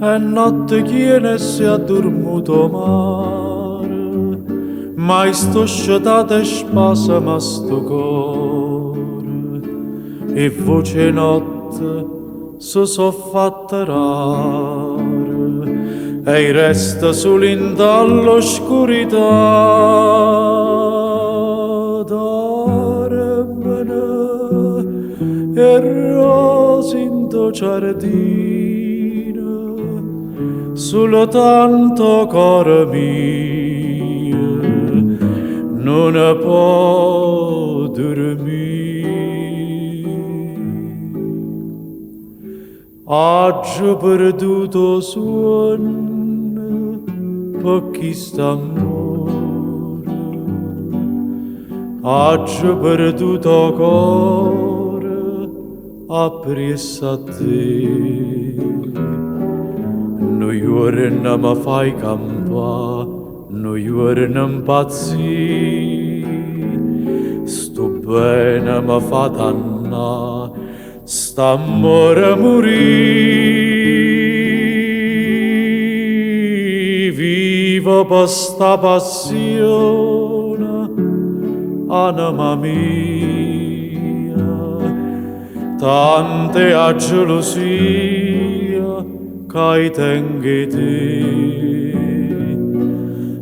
E notte chiene si è dormuto mare, mai sto sciatate e spasama sto cuore, e voce notte so fatta rare, e resta solo in dall'oscurità. Dormene e rose in tuo giardino, solo tanto cuore mio non può dormire. Oggi perduto suono per chi sta amore, oggi perduto cuore appresso a te. Noi ora non mi fai campare, noi ora non impazzire, sto bene mi fa dannare, st'amore morì. Vivo per sta passione, anima mia, tante a gelosia che tengo te,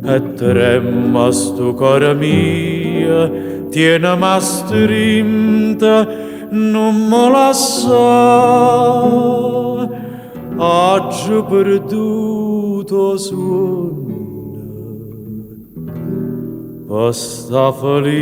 e tremma sto cuore mio, tienimi strinta, non mi lascia. Oggi perduto suono per sta felicità.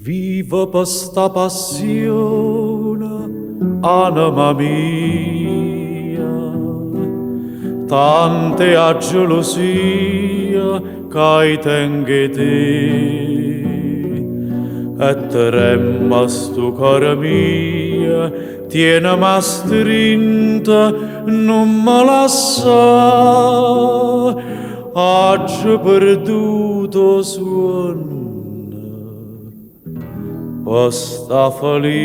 Vivo per sta passione, anima mia, tante a gelosia che tengo te, e tremma sto cuore mio, tienimi strinta, non mi lascia. Oggi perduto suono per sta felicità.